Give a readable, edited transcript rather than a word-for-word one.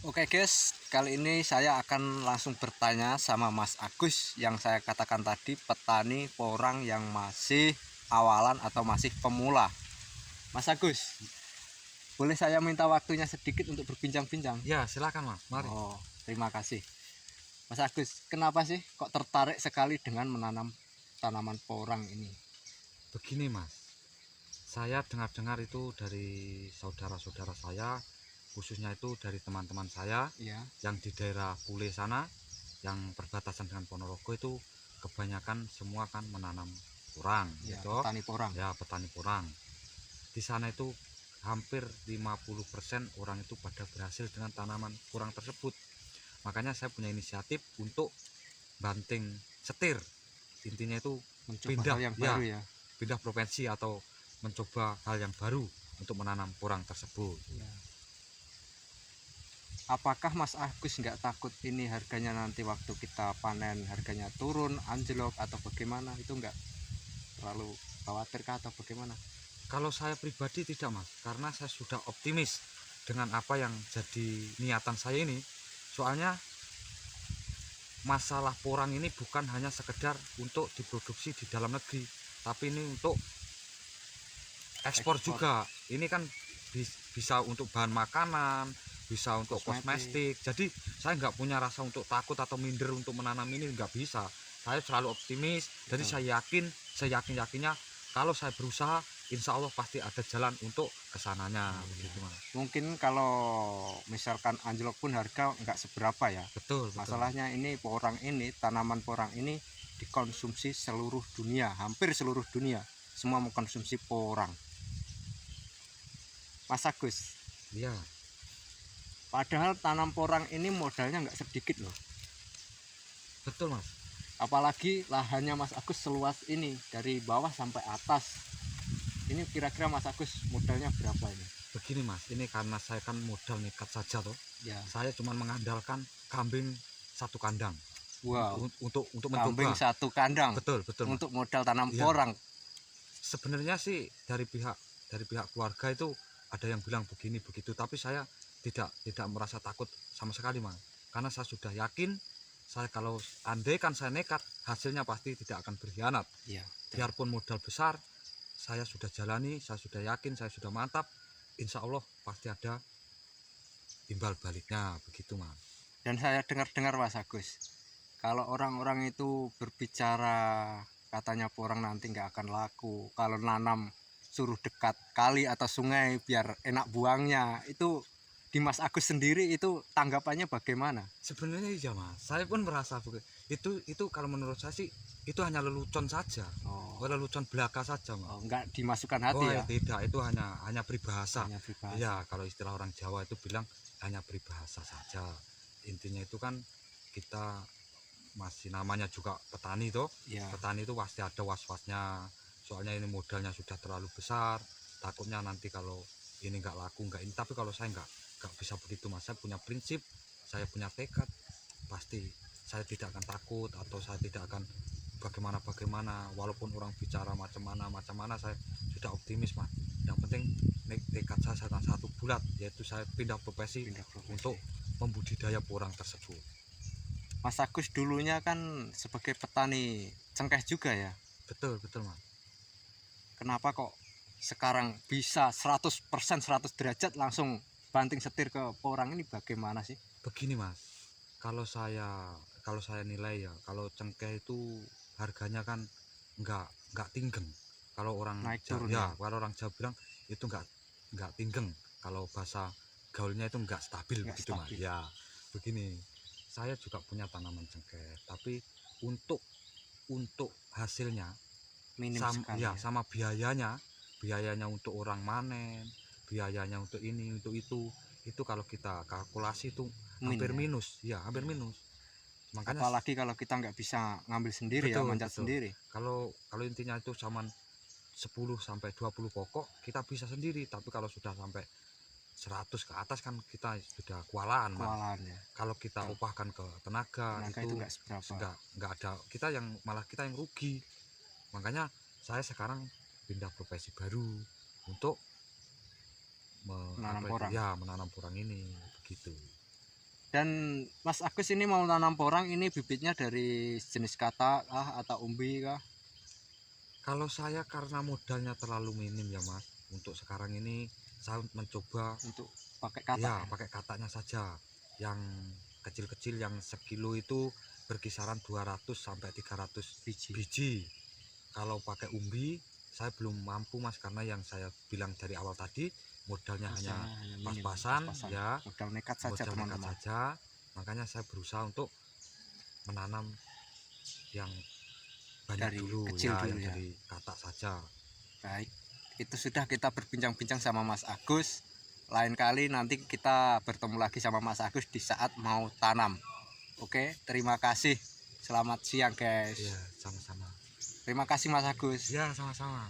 Oke guys, kali ini saya akan langsung bertanya sama Mas Agus yang saya katakan tadi, petani porang yang masih awalan atau masih pemula. Mas Agus, boleh saya minta waktunya sedikit untuk berbincang-bincang? Ya, silakan Mas, mari. Oh, terima kasih. Mas Agus, kenapa sih kok tertarik sekali dengan menanam tanaman porang ini? Begini Mas, saya dengar-dengar itu dari saudara-saudara saya, khususnya itu dari teman-teman saya Iya, yang di daerah Pule sana, yang berbatasan dengan Ponorogo itu kebanyakan semua kan menanam porang, ya, gitu. petani porang. Ya, petani porang. Di sana itu hampir 50% orang itu pada berhasil dengan tanaman porang tersebut. Makanya saya punya inisiatif untuk banting setir. Intinya itu Mencoba pindah hal yang ya, baru ya. pindah provinsi atau mencoba hal yang baru untuk menanam porang tersebut. Ya. Apakah Mas Agus nggak takut ini harganya nanti waktu kita panen harganya turun, anjlok atau bagaimana? Itu nggak terlalu khawatir kah atau bagaimana? Kalau saya pribadi tidak Mas, karena saya sudah optimis dengan apa yang jadi niatan saya ini. Soalnya masalah porang ini bukan hanya sekedar untuk diproduksi di dalam negeri, tapi ini untuk ekspor juga. Ini kan bisa untuk bahan makanan, bisa untuk kosmetik. Jadi saya nggak punya rasa untuk takut atau minder untuk menanam ini, nggak bisa. Saya selalu optimis. Jadi saya yakinnya kalau saya berusaha, insya Allah pasti ada jalan untuk kesananya. Begitu Mas. Mungkin kalau misalkan anjlok pun harga nggak seberapa ya. Betul. Masalahnya ini porang ini, tanaman porang ini dikonsumsi seluruh dunia, hampir seluruh dunia. Semua mengkonsumsi porang. Mas Agus, Iya, padahal tanam porang ini modalnya nggak sedikit loh. betul Mas. Apalagi lahannya Mas Agus seluas ini dari bawah sampai atas. Ini kira-kira Mas Agus modalnya berapa ini? Begini Mas, ini karena saya kan modal nekat saja toh. Ya. Saya cuma mengandalkan kambing satu kandang. Wow. Untuk Kambing mencoba. satu kandang. Betul Mas. Untuk modal tanam Iya. porang. Sebenarnya sih dari pihak keluarga itu ada yang bilang begini begitu, tapi saya tidak merasa takut sama sekali Mas. Karena saya sudah yakin, saya kalau andai kan saya nekat, hasilnya pasti tidak akan berkhianat. Iya. Biarpun modal besar, saya sudah jalani, saya sudah yakin, saya sudah mantap, insya Allah pasti ada timbal baliknya begitu Mas. Dan saya dengar-dengar Mas Agus, kalau orang-orang itu berbicara katanya porang nanti nggak akan laku, kalau nanam suruh dekat kali atau sungai biar enak buangnya, itu di Mas Agus sendiri itu tanggapannya bagaimana? Sebenarnya iya Mas, saya pun merasa itu kalau menurut saya sih itu hanya lelucon saja. Lelucon belaka saja Mas. Nggak dimasukkan hati ya? Tidak, itu hanya peribahasa. Hanya peribahasa. Ya, kalau istilah orang Jawa itu bilang hanya peribahasa saja. Intinya itu kan kita masih namanya juga petani toh. Ya. Petani itu pasti ada was-wasnya. Soalnya ini modalnya sudah terlalu besar. Takutnya nanti kalau ini nggak laku, nggak ini. Tapi kalau saya nggak bisa begitu Mas. Saya punya prinsip, saya punya tekad. Pasti saya tidak akan takut atau saya tidak akan bagaimana walaupun orang bicara macam mana saya sudah optimis Mas. Yang penting tekad saya satu bulat, yaitu saya pindah profesi untuk membudidaya porang tersebut. Mas Agus dulunya kan sebagai petani cengkeh juga ya? Betul Mas. Kenapa kok sekarang bisa 100% 100 derajat langsung banting setir ke porang ini, bagaimana sih? Begini Mas, kalau saya nilai ya, kalau cengkeh itu harganya kan nggak tinggeng. Kalau orang naik Jawa, turun ya, kalau orang Jawa bilang itu nggak tinggeng. Kalau bahasa gaulnya itu nggak stabil begitu Mas. Ya, begini. Saya juga punya tanaman cengkeh, tapi untuk hasilnya minim sekali ya, sama biayanya untuk orang manen, biayanya untuk ini untuk itu kalau kita kalkulasi itu hampir minus ya, hampir minus. Makanya apalagi kalau kita nggak bisa ngambil sendiri ya, manjat sendiri. Kalau intinya itu zaman 10 sampai 20 pokok kita bisa sendiri, tapi kalau sudah sampai 100 ke atas kan kita sudah kewalahan ya. Kalau kita upahkan ke tenaga itu nggak ada, kita yang rugi. Makanya saya sekarang pindah profesi baru untuk menanam porang ini begitu. Dan Mas Agus ini mau tanam porang, ini bibitnya dari jenis kata kah atau umbi kah? Kalau saya karena modalnya terlalu minim ya Mas, untuk sekarang ini saya mencoba Untuk pakai kata ya ya? pakai katanya saja. Yang kecil-kecil yang sekilo itu berkisaran 200 sampai 300 Biji. biji. Kalau pakai umbi saya belum mampu Mas, karena yang saya bilang dari awal tadi modalnya hanya Minim, pas-pasan ya, modal nekat saja modal nekat teman-teman. saja. Makanya saya berusaha untuk menanam yang banyak Dari dulu kecil ya, dulu yang ya. dari katak saja. Baik, itu sudah kita berbincang-bincang sama Mas Agus. Lain kali nanti kita bertemu lagi sama Mas Agus di saat mau tanam. Oke, terima kasih. Selamat siang, guys. Ya sama-sama. Terima kasih Mas Agus. Ya sama-sama.